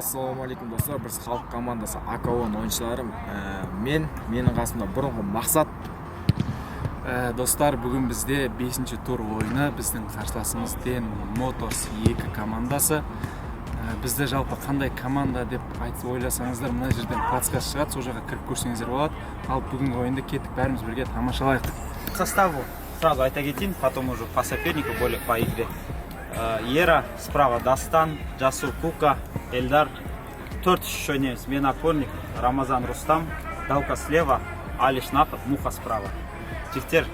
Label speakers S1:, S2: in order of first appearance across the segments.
S1: Ассалаумалейкум достар, біз халық командасы АКО ойыншыларым. Менің қасымда бұрынғы Мақсат. Достар, бүгін бізде 5-ші тур ойыны. Біздің қарсыласымыз Ден Моторс 2 командасы. Бізде жалпы қандай команда деп айтып ойласаңыздар, мына жерден подсказ шығады, сол жаққа кіріп көрсеңіздер болады. Ал бүгінгі ойынды кеттік, бәріміз бірге тамашалайық.
S2: Составу сразу айта кетейін, потом уже по сопернику, более по игре. Ера, справа Дастан, Жасур Кука, Эльдар. 4 еще не, мен опорник, Рамазан Рустам, Даука слева, Алиш Напов, Муха справа. Жігіттер,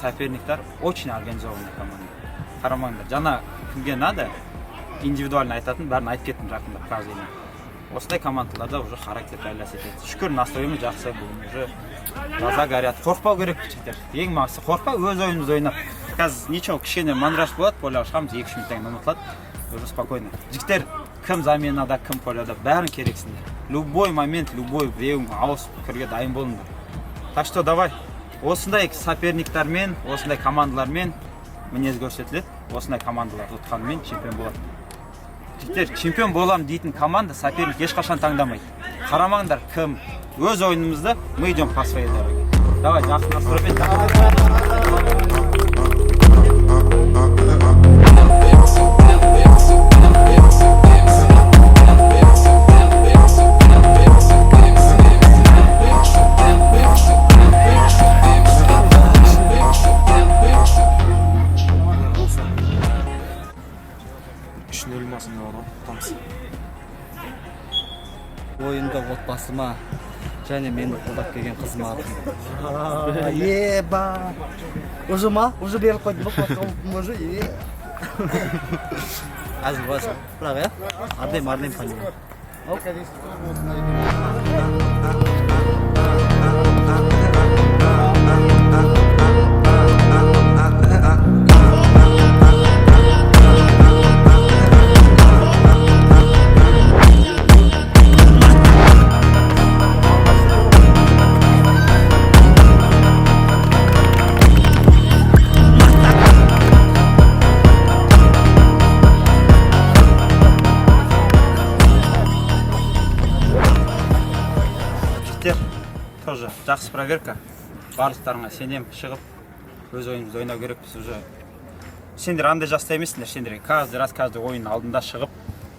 S2: соперниктер очень организованный команда. Қарамаңдар, жана кімге надо, индивидуально айтатын, бәрін айтып кеттім жақында правильно. Осындай командаларда уже характер байлас етеді. Шүкір, настроение жақсы, бүгін уже глаза горят. Қорқпау керек жігіттер. Ең маңыздысы қорқпау, өз ойымызды ойнап. Қазір ничего, кішкене мандраж болады, поляға шығамыз, 2-3 минуттан ұмытылады. Уже спокойно. Жігіттер, кім заменада, кім поляда, бәрін керексіңдер. Любой момент, любой врем ауысып кірге дайын болыңдар. Так что давай, осындай соперниктармен, осындай командалармен мінез көрсетіледі. Осындай командаларды ұтқанымен чемпион болады. Жігіттер, чемпион болам дейтін команда соперник ешқашан таңдамайды. Қарамаңдар, кім өз ойынымызды, мы идем по своей дороге. Давай, жақсы настроение.
S3: Ойында отбасыма және мені қолдап келген қызыма
S4: Еба! Уже ма? Уже беріп қойдым ба? Уже?
S3: Әзіл болса, бірақ ардайым қанымен.
S2: Тоже жақсы проверка. Барлықтарыңа сенем, шығып, өз ойымызды ойнау керек. Біз уже сендер андай жаста емессіңдер, сендер каждый раз каждый ойын алдында шығып,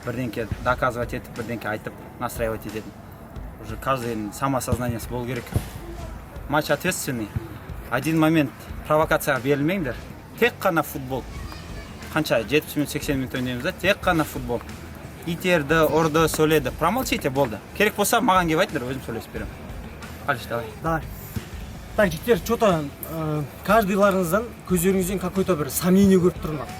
S2: бірдеңке доказывать етіп, бірдеңке айтып, настраивать ететін. Уже каждый самосознаниясы болу керек. Матч ответственный. Один момент провокацияға берілмеңдер. Тек қана футбол. Қанша 70 минут, 80 минут ойнаймыз да, тек қана футбол. Итерді, ұрды, сөйледі. Промолчите, болды. Керек болса, маған кеп айтыңдар, өзім сөйлесіп беремін. Алиш, давай.
S4: Давай. Так, жігіттер, что-то каждыйларыңыздан көздеріңізден какой-то бір сомнение көріп тұрмын.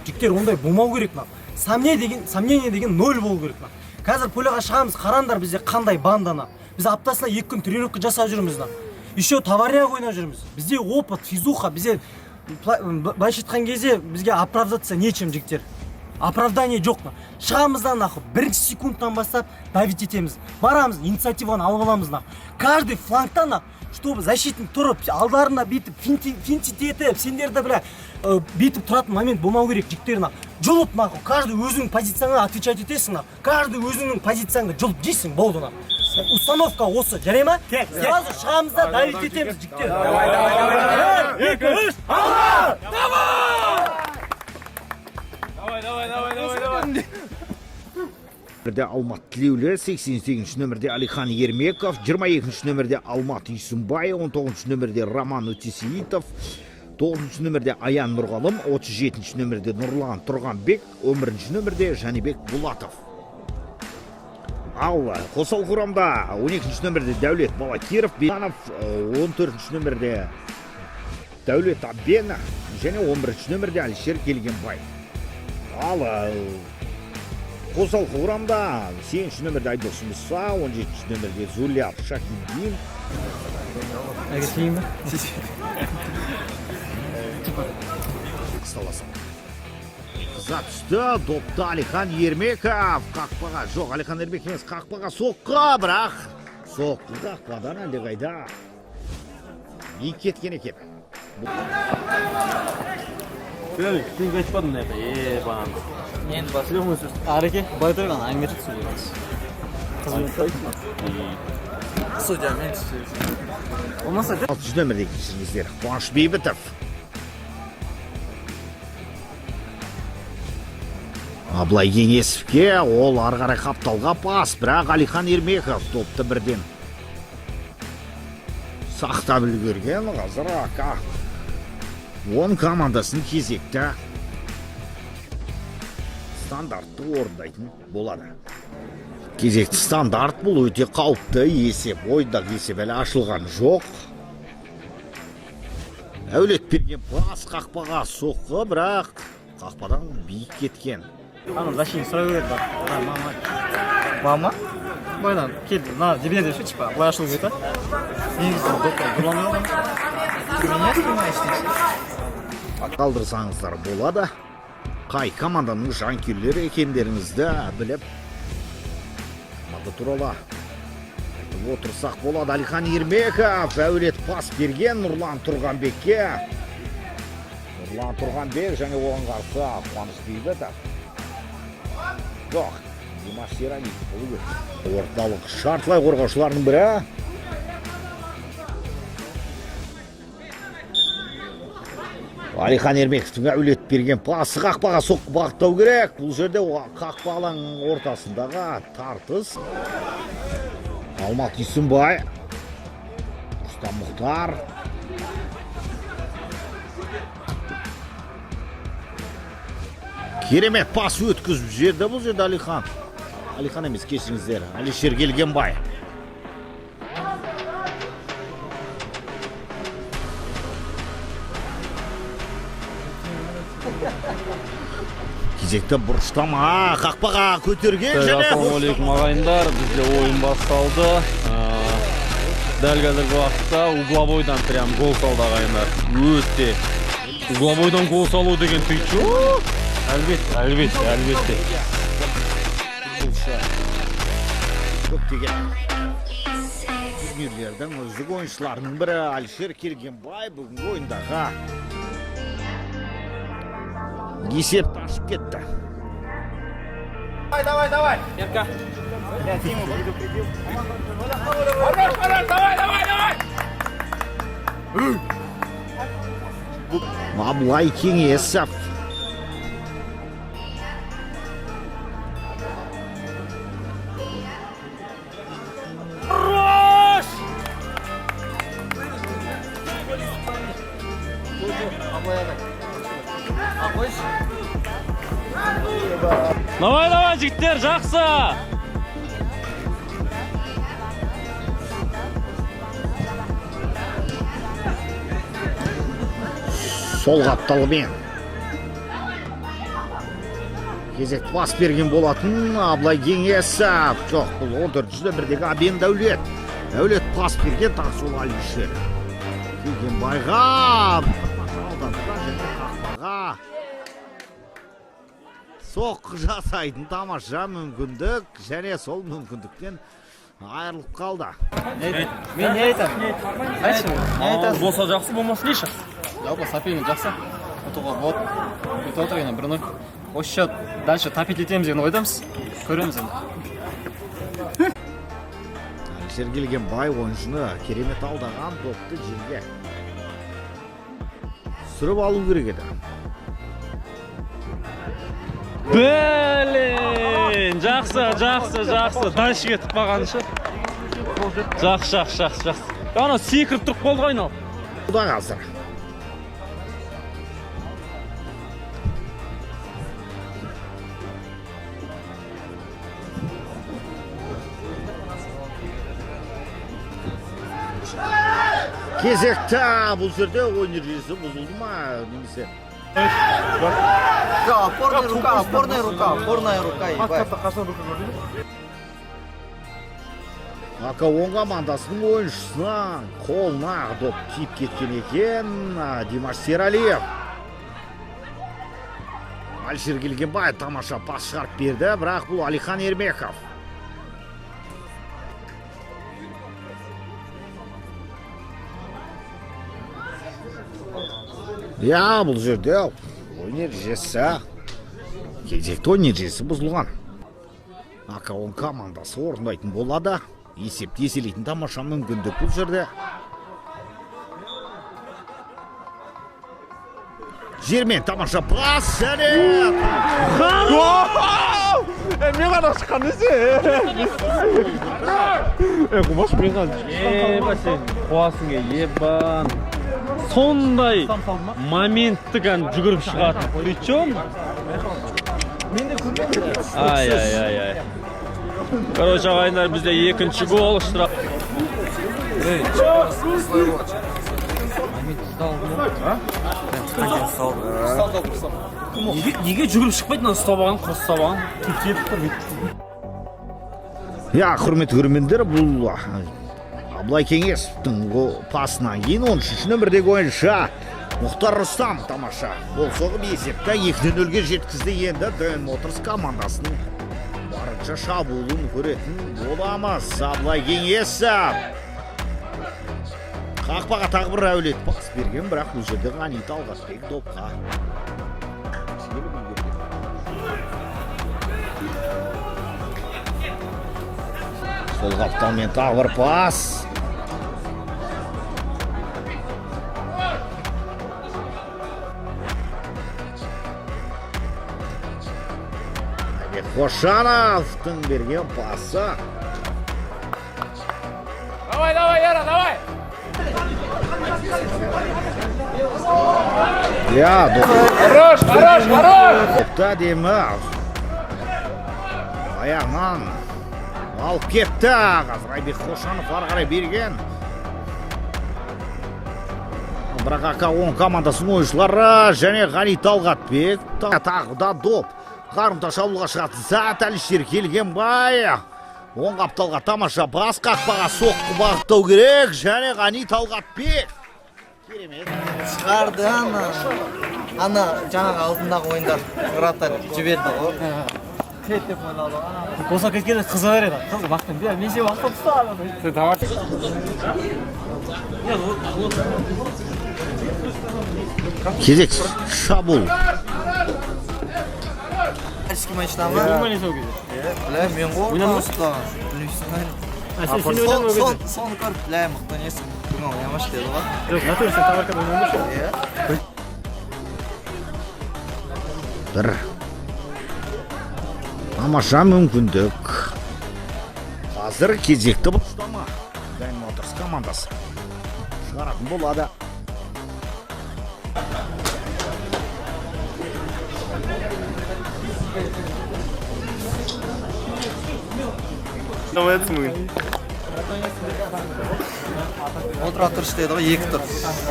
S4: Жігіттер, ондай болмау керек ма? Сомнение деген 0 болу керек ма? Қазір поляға шығамыз, қарандар бізде қандай бандана. Біз аптасына 2 күн тренировка жасап жүрміз. Еще товарняк ойнап жүрміз. Бізде опыт, физуха, бізде былайша айтқан кезде бізге оправдаться нечем, жігіттер. Оправдание жоқ па? Шығамыздан нахуй 1 секундтан бастап давить етеміз. Барамыз, инициативаны алып аламыз нахуй. Каждый флангтан нахуй, чтобы защитник тұрып, алдарына бейтіп, финтит етіп, сендерді бля бейтіп тұратын момент болмау керек, жігіттер нахуй. Жұлып нахуй, каждый өзінің позицияңа отвечать етесің нахуй. Каждый өзінің позицияңды жұлып дейсің, болды нахуй. Установка осы, жарай ма? Сразу шығамызда давить етеміз, жігіттер. Давай! 2, 3, алла!
S5: Давай. Нөмірде Алмат Тілеулі, 88-ші нөмірде Алихан Ермеков, 22-ші нөмірде Алмат Үйсінбай, 19-ші нөмірде Роман Өтесеитов, 9-ші нөмірде Аян Нұрғалым, 37-ші нөмірде Нұрлан Тұрғанбек, 11-ші нөмірде Жанибек Булатов. Ал қосал құрамда 12-ші нөмірде Дәулет Балакиров, 14-ші нөмірде Дәулет Аббена және 11-ші нөмірде Алишер Келгенбай. Ал қосал құрамда 8-ші нөмірде Айдос Мұса, 17-ші нөмірде Зулят Шахидин.
S4: Әгетейін бі?
S5: Қысталасың. Қыза түсті, допта Алихан Ермеков. Қақпаға, жоқ, Алихан Ермеков емес, қақпаға соққа, бірақ соққы қақпадан әлде қайда. Ек кеткен екен.
S2: Сен айтпадың мына жақта бағана.
S3: Енді бас. Ареке, бай тұрған әңгіме сөйлейміз. Судьямен сөйлейміз. Болмаса
S5: 600 нөмірде кешіріңіздер. Қуаныш Бейбітов. Аблай Кеңесовке ол ары қарай қапталға пас, бірақ Алихан Ермеков топты бірден сақтап үлгерген. Қазір Ака 10 командасын кезекті стандартты орындайтын болады. Кезекті стандарт бұл өте қауіпті есеп. Ойдақ есеп әлі ашылған жоқ. Әулет берген пас қақпаға соққы, бірақ қақпадан биік кеткен.
S4: Аны защитник сұрай береді бар. Мама? Байдан келді. На, дебіне де шүтші ба. Былай ашылу кетті. Негізді доктор бұрланды. Меня снимаешь?
S5: Қалдырсаңыздар болады. Қай команданың жанкүйерлері екендеріңізді біліп, команда туралы айтып отырсақ болады. Алихан Ермеков әулет пас берген Нұрлан Тұрғанбекке. Нұрлан Тұрғанбек және оған қарсы Қуаныш Бейбітов. Жоқ, Димаш Сералиев болу керек. Орталық жартылай қорғаушылардың бірі. Алихан Ермековтің әулет берген пасы қақпаға соққы бағыттау керек. Бұл жерде қақпаның ортасындағы тартыс. Алмат Үйсінбай. Рустам Мұхтар. Керемет пас өткізіп жерді. Бұл жерде Алихан. Алихан емес, кешіңіздер. Алишер Келгенбай. Кезекті бұрыштама қақпаға көтерген және
S6: Ассалаумағалейкум ағайындар, бізде ойын басталды. Дәл қазіргі уақытта угловойдан прям гол салды ағайындар. Өте угловойдан гол салу деген түйчу. Әлбетте.
S5: Көптеген турнирлердің үздік ойыншыларының бірі Алишер Келгенбай бүгінгі ойындағы есепті ашып кетті.
S2: Давай.
S6: Ерка.
S5: Аблай Кеңесов.
S6: Давай, жігіттер, жақсы!
S5: Сол қапталымен кезекті пас берген болатын Аблай Кеңесов. Жоқ, бұл 14-1-дегі Абен Дәулет. Дәулет пас берген тағы сол Алишер Келгенбайға. Қақпаға соққы жасайтын тамаша мүмкіндік, және сол мүмкіндіктен айырылып қалды.
S3: Мен не айтам? Айтшы, не айтасың?
S6: Болса жақсы, болмаса не шақ?
S3: Жалпы соперник жақсы. Ұтуға болады. Өте отырғаны 1-0. Осы счет дальше тапить етеміз деген ойдамыз. Көреміз енді.
S5: Алишер Келгенбай ойыншыны керемет алдаған допты жерге сүріп алу керек еді.
S6: Блин, жақсы. Дальше кетіп бағанышы. Жақсы. Ана секіріп тұрып болды ғайнал.
S5: Бұда қазір. Кезекті бұл жерде ойын ережесі бұзылды ма немесе?
S3: Опорная рука, ебать.
S5: Ака 10 командасының ойыншысынан қолына доп тиіп кеткен екен Димаш Сералиев. Алишер Келгенбай тамаша пас шығарып берді, бірақ бұл Алихан Ермеков. Бұл жерде ойын ережесі кезекті ойын ережесі бұзылған. Акаон командасы орындайтын болады. Есепті еселейтін тамаша мүмкіндік бұл жерде. Жермен тамаша пас және
S6: мен ғана шыққан десе. Құмаш мен ғана. Еба сен қуасың ебан. Сондай моментті кән жүгіріп шығатын. Причем? Ай. Короче, ағайындар, бізде екінші гол штраф.
S3: Неге жүгіріп шықпайды, мына ұстап алған, қос ұстап алған?
S5: Я, құрметті көрермендер, бұл Абылай Кеңесовтың пасынан кейін 13 нөмірдегі ойыншы Мұхтар Рустам тамаша гол соғып есепті 2-0-ге жеткізді. Енді Дэн Моторс командасының барынша шабуылын көретін боламыз. Абылай Кеңесов қақпаға тағы бір әулет пас берген, бірақ бұл жерде Ғани Талғатбек допқа. Сол қапталмен тағы бір пас. Қошановтың берген пасы.
S3: Давай, Ера, давай!
S5: Хорош! Топта Демов. Аяғынан алып кетті. Қазір Айбек Қошанов ары қарай берген. Бірақ Акаон командасының ойыншылары және Ғани Талғатбек тағы да доп. Қарымта шабуылға шығатын сәт Әлішер Келгенбай. Оң қапталға тамаша бас, қақпаға соққы бағыттау керек және Ғани Талғатбек. Керемет.
S7: Шығарды ана жаңағы алдындағы ойындар вратарь жіберді ғой. Тет деп ойналды.
S4: Болса кеткенде қыза береді. Қыз бақтың бе, мен сен уақытта ұстаған.
S3: Сен давай.
S5: Кезек шабуыл.
S7: Әлішкі матчтан ба? Біле, мен ғой ұстаған. Соны көріп, біле, мұқтан есім. Бүгін ойнамаш деді ғой.
S4: Жоқ, натур сен табаркар ойнамаш.
S5: Бір тамаша мүмкіндік. Қазір кезекті бұрыштама Дэн Моторс командасы шығаратын болады.
S7: Отыра тұрыш деді ғой, 2 тұр.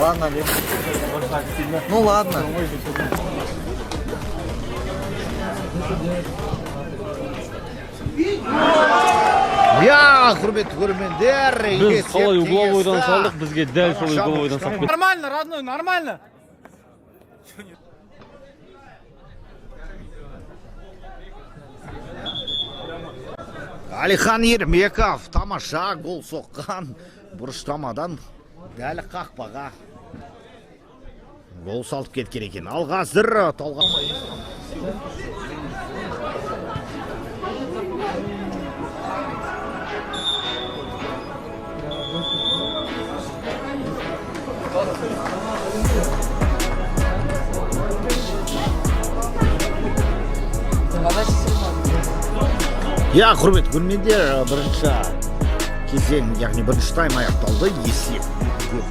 S7: Ладно, ну ладно.
S5: Я, құрметті көрермендер,
S6: Біз қалай угловойдан салдық, бізге дәл сол угловойдан сап кетті.
S4: Нормально, родной, нормально.
S5: Алихан Ермеков тамаша гол соққан бұрыштамадан дәл қақпаға гол салып кеткен екен. Ал қазір Я, құрметті көрермендер, бірінші кезең, яғни бірінші тайм аяқталды. Есеп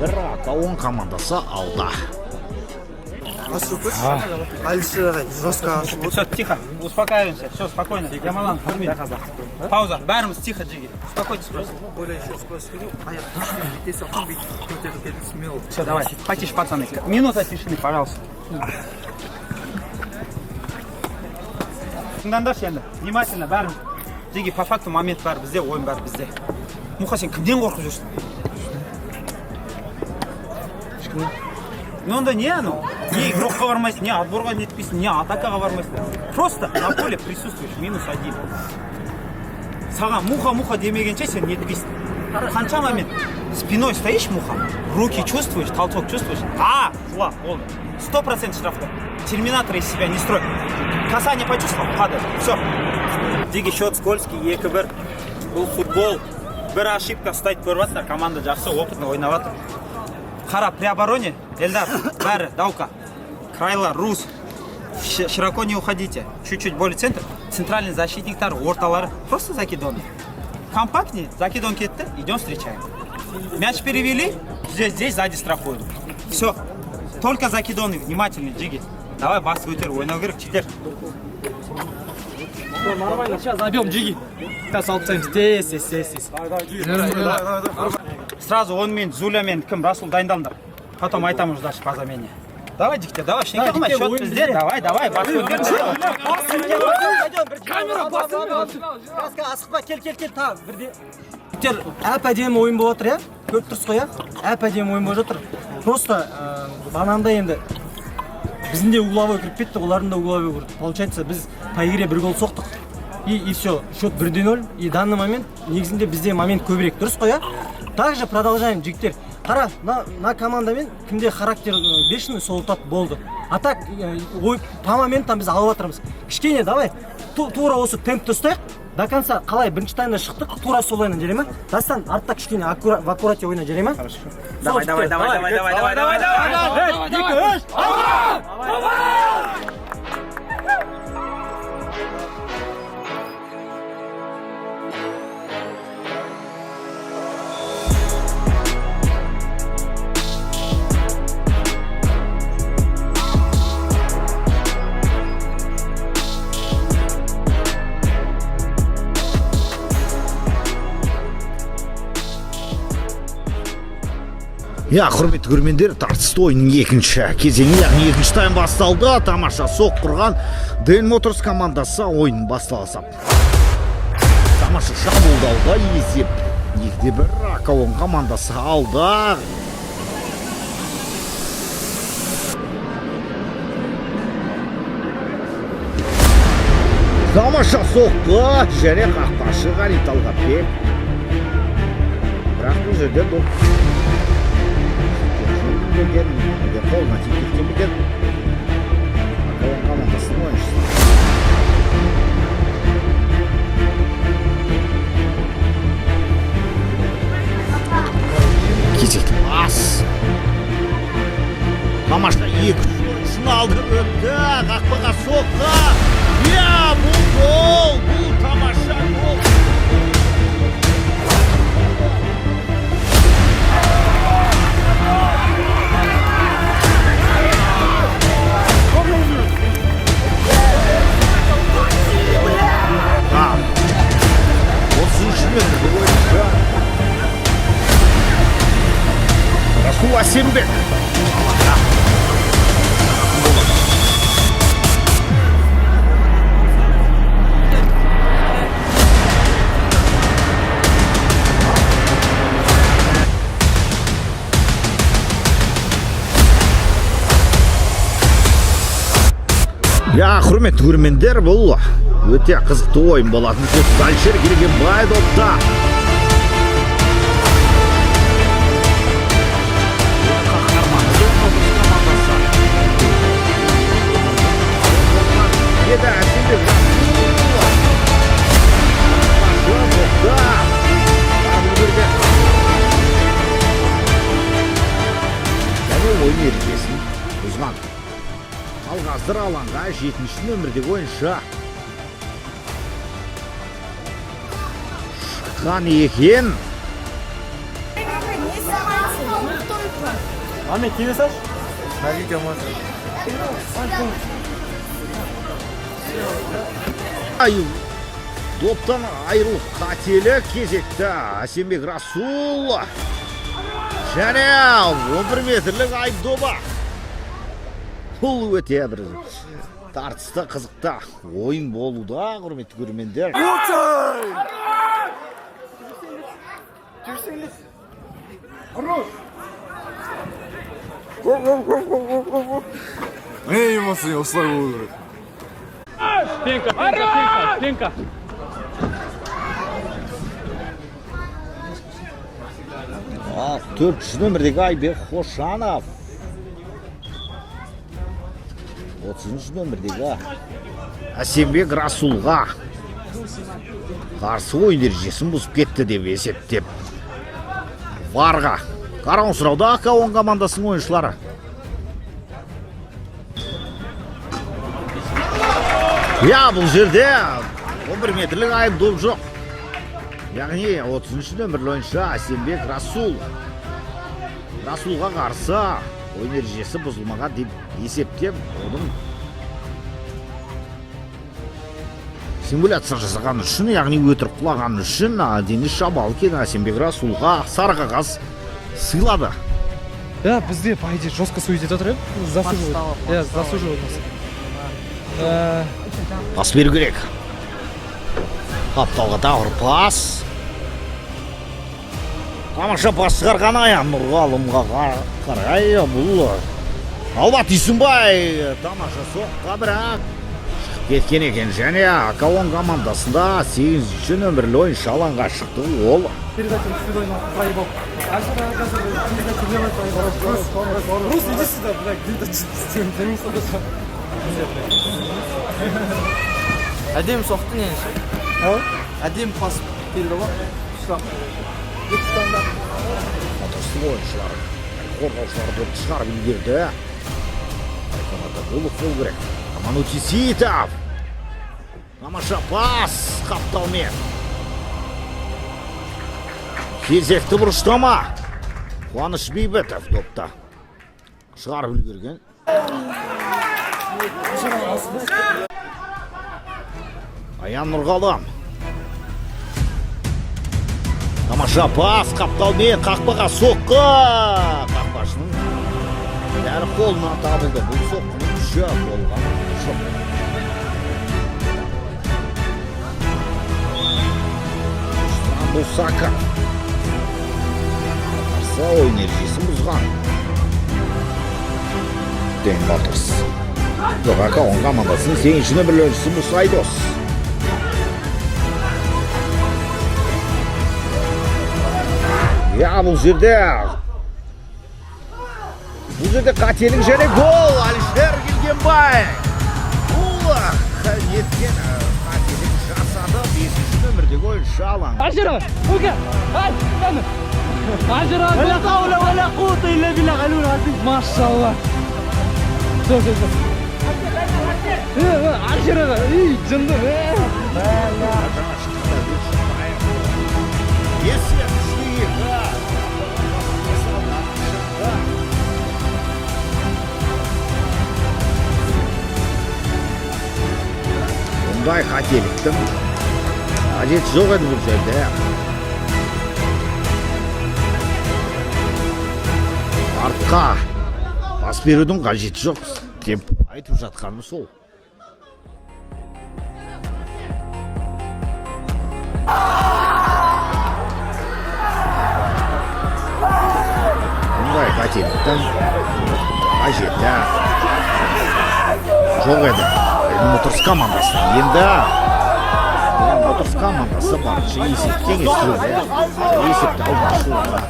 S5: Акаон командасы алда.
S7: Әлішер жестко.
S2: Все, тихо, успокаиваемся. Все, спокойно. Ямалан, пауза. Бәріміз тихо, жеги. Успокойтесь просто. Все, давай, потише, пацаны. Минута тишины, пожалуйста. Тыңдаңдаршы енді, внимательно, бәріміз. Жеги, по факту момент бәрі бізде, ойын бәрі бізде. Мұха, сен кімден қорқып жүрсің? Ну, онда не игрокқа бармайсың, не отборға нетпейсің, не атакаға бармайсың. Просто на поле присутствуешь, -1. Саған муха демегенше сен нетпейсің. Қанша момент спиной стоишь, муха, руки чувствуешь, толчок чувствуешь. Флаг, болды. 100% штрафта. Терминатор из себя не строй. Касание почувствовал, падает. Все. Диги счет скользкий, 2-1. Бұл футбол. Бір ошибка ұстайды көріп жатсыздар. Команда жақсы, опытно ойнап жатыр. Қара, при обороне, Эльдар, бәрі, Даука, Крайла, Рус. Широко не уходите. Чуть-чуть более центр. Центральный защитниктар, орталары. Просто закидон. Компактнее, закидон кетті, идем встречаем. Мяч перевели, здесь сзади страхуем. Все. Только закидоны, внимательный, Джиги. Давай бас вытер, ойнау керек, читер.
S4: Нормально, сейчас забьем Джиги. Сейчас алып здесь.
S2: Сразу он мен, Зуля мен, кім, Расул дайындалыңдар. Потом айтам уже дальше по замене. Давай, Диктер, давай, шнеке қылмай, счет бізде, давай, бас вытер.
S4: Асықпа, кел, тағы, бірде. Диктер, әп-әдемі ойын болып жатыр, көріп тұрсыз ғой, әп-әдемі ойын болып жатыр. Просто бананда енді біздің де угловой кіріп кетті, олардың да угловой кірді. Получается, біз по игре бір гол соқтық. И все, счет 1-0. И данный момент, негізінде бізде момент көбірек, дұрыс қой, Также продолжаем, жігіттер. Қара, на командамен кімде характер бешеный, сол ұтады болды. А так, по моментам біз алып жатырмыз. Кішкене, давай, тура осы темпті ұстайық. До конца, қалай, бірінші таймда шықтық, тура сол ойнан жарай ма? Дастан, артта кішкене в аккурате ойнан жарай ма?
S2: Давай.
S5: Құрметті көрермендер, тартысты ойынның екінші кезеңі, яғни екінші тайм басталды. Тамаша соқ құрған Дэн Моторс командасы ойын басталса. Тамаша шабуылдауда есеп 2-1 Акалон командасы алды. Тамаша соқты, және қақпашы Ғали Талғатбек. Бірақ бұл жерде бұл қолына тиіп кеткен Акалон командасының ойыншысы. Кезекті пас. Тамаша екі ойыншыны алды, өтті, қақпаға соқты. Бұл гол, бұл тамаша гол. Расул Асенбек. Құрметті көрермендер, бұл өте қызықты ойын болатын. Әлішер Керегенбай допта. Еді Асенбек. Және ойын ережесін бұзған. Алғаздыр алаңға 7-ші нөмірдегі ойыншы шыққан екен.
S4: Ахмет, келе саш?
S7: На видео можно.
S5: Доптан айырылып қателік кезекті Асенбек Расул. Және 11 метрлік айыпдоба. Бұл өте бір тартысты қызықты ойын болуда, құрметті көрермендер.
S8: Емасы, осылай болу керек.
S6: Пенка.
S5: 4-ші нөмірдегі Айбек Хошанов. 30 нөмірдегі Әсембек Расулға қарсы ойын ережесін бұзып кетті деп есептеп Варға қарауын сұрауда Акаон командасының ойыншылары. Бұл жерде 11 метрлік айып жоқ. Яғни 30 нөмірлі ойыншы Әсембек Расулға қарсы ойын ережесі бұзылмаған деп есептеп, оның симуляция жасаған үшін, яғни өтірік құлаған үшін Денис Шабалкин Әсембек Расулға сары қағаз сыйлады.
S4: Бізде по идее жестко судить отыр, заслуживает.
S5: Пас беру керек. Қапталға тағыр пас. Тамаша пас шығарған Аян Нұрғалымға қарай. Бұл Албат Үйсінбай тамаша соққа бірақ кеткен екен. Және Акаон командасында 8-ші нөмірлі ойыншы алаңға шықты. Ол
S7: Әдем соқты ненші? Әдем пас келді ғой.
S5: Атырсың ойыншылар, қорғаушылар бұрды шығарып үлгерді. Айқанада болып бол керек. Аманути Сейітов. Тамаша пас қапталмен. Кезекті бұрыштама. Қуаныш Бейбітов допта шығарып үлгерген. Аян Нұрғалым. Тамаша пас қапталмен қақпаға соққы. Қақпашының бәрі қолына табылды. Бұл соққының күші болған жоқ. Бұл Сака. Қарсы ойын ережесін бұзған. Дэн Батырс. Жоқ, Акаон командасының 8-ші нөмірлі ойыншысы Мұса Айдос. Бұл жерде қателік және гол. Алишер Келгенбай. Бұл неткен қателік жасады. 5-ші нөмірдегі ойыншы алаң.
S4: Машалла.
S5: Бұндай қателіктің қажеті жоқ еді бұл жерде. Артқа пас берудің қажеті жоқ деп айтып жатқаным сол. Бұндай қателіктің қажеті жоқ еді. Моторс командасы. Енді Моторс командасы барынша есептен естіруде. Есепті алғашылығы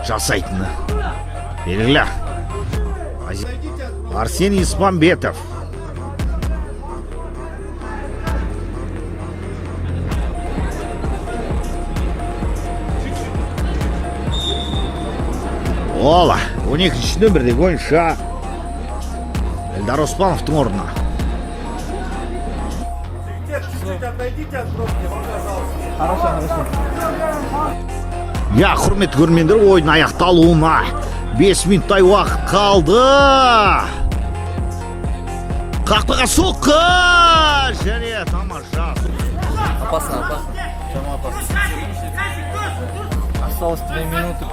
S5: жасайтыны белгілі. Арсений Испанбетов. Ола, 12-ші нөмірдегі ойыншы Эльдар Оспановтың орнына. Құрметті көрермендер, ойын аяқталуына 5 минуттай уақыт қалды. Қақпаға соққы және тамаша.
S7: Опасно. Прямо опасно. Осталось 2 минуты.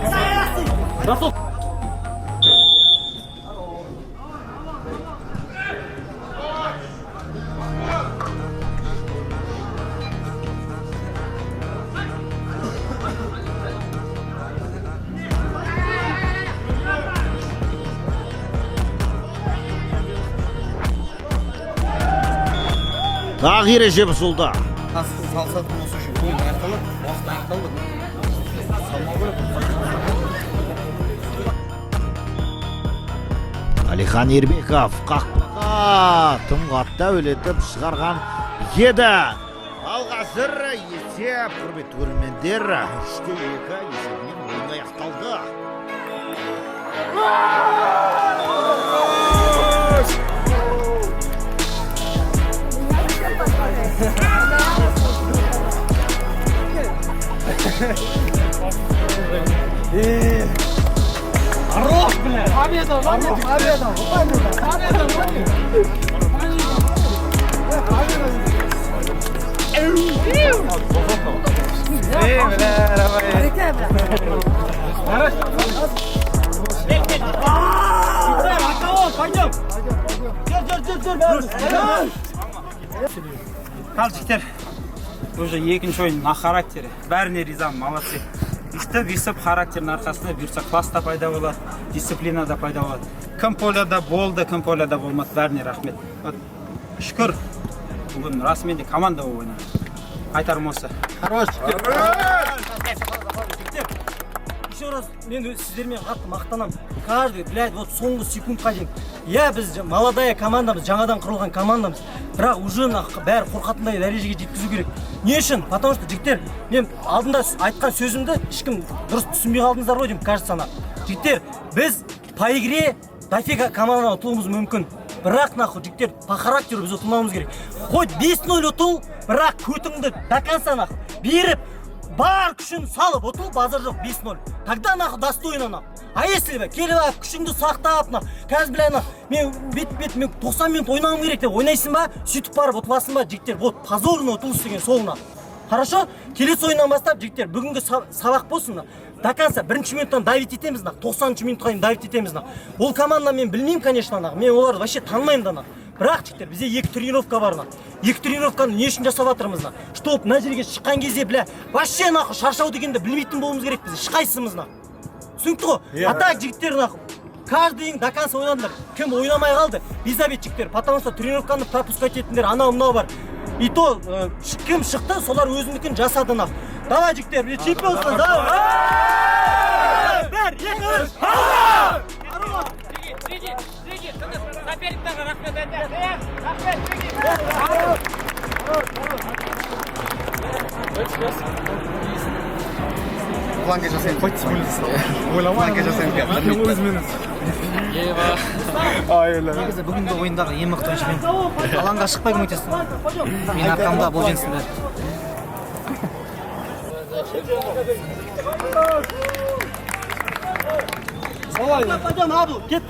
S5: Тағы ереже бұзылды.
S7: Салсатын осы үшін ойын аяқталып, уақыт аяқталды. Салмау керек.
S5: Алихан Ербеков қақпаға тым қатты әуелетіп шығарған еді. Ал қазір есеп, құрметті көрермендер, 3-2 есебімен ойын аяқталды.
S2: Ал жігіттер, уже екінші ойын на характері. Бәріне ризамын, молодцы. Өйстіп характердің арқасында бұйырса класста пайда болады, дисциплинада пайда болады. Кім поляда болды, кім поляда болмады, бәріне рахмет. Шүкір, бүгін расымен де команда болып ойнады. Айтарым осы.
S4: Хорош. Еще раз мен сіздермен қатты мақтанамын. Каждый, блядь, вот соңғы секундқа дейін. Я біз молодая командамыз, жаңадан құрылған командамыз. Бірақ уже бәрі қорқатындай дәрежеге жеткізу керек. Не үшін? Потому что жігіттер, мен алдында айтқан сөзімді ешкім дұрыс түсінбей қалдыңыздар ғой деймін, кажется. Жігіттер, біз по игре дофига командадан ұтылуымыз мүмкін. Бірақ нахуй жігіттер, по характеру біз ұтылмауымыз керек. Хоть 5-0 ұтыл, бірақ көтіңді до конца нахуй беріп, бар күшін салып ұтыл, базар жоқ 5-0. Тогда нахуй достойно нахуй. А если бе, келіп алып, күшіңді сақтап нахуй, қазір біләй нахуй, мен бет, мен 90 минут ойнауым керек деп ойнайсың ба, сөйтіп барып ұтыласың ба, жігіттер, вот позорно ұтылыс деген сол нахуй. Хорошо? Келесі ойыннан бастап жігіттер, бүгінгі сабақ болсын нахуй. До конца бірінші минуттан давить етеміз нахуй, 90 минутқа дейін давить етеміз нахуй. Ол команда мен білмеймін, конечно нахуй, мен оларды вообще танымаймын да нахуй. Бірақ жігіттер, бізде 2 тренировка бар нахуй. 2 тренировканы не үшін жасап жатырмыз нахуй? Чтоб мына жерге шыққан кезде, бля, вообще нахуй шаршау дегенді білмейтін болуымыз керек біз, ешқайсымыз нахуй. Түсінікті ғой? А так жігіттер нахуй, каждый до конца ойнадыңдар. Кім ойнамай қалды? Безобед жігіттер, потому что тренировканы пропускать етіндер, анау-мынау бар. И то кім шықты, солар өзіндікін жасады нахуй. Давай жігіттер, бля, чемпионсың, давай! Бәр, екі!
S9: Соперниктарға рахмет айтайық.
S3: Планка жасайын. Планка жасайын.
S7: Негізі бүгінгі ойындағы ең мықты ойыншы мен. Алаңға шықпай көмектестім. Мен арқамда бұл жеңістің бәрі.
S4: Пойдем, Абу, кет.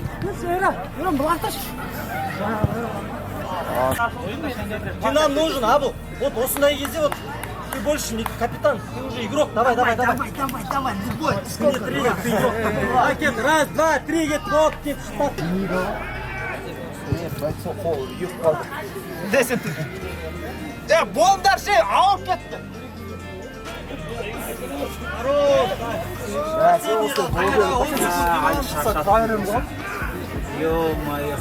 S4: Ты нам нужен, Абу. Вот осындай кезде вот ты больше не капитан, ты уже игрок. Давай, любой. Сколько тренер, ты игрок. Давай, кет, раз, два, три, кет, вот, кет, штат. Десен ты. Болдар şey, ауып кетті.
S2: Ё-моё.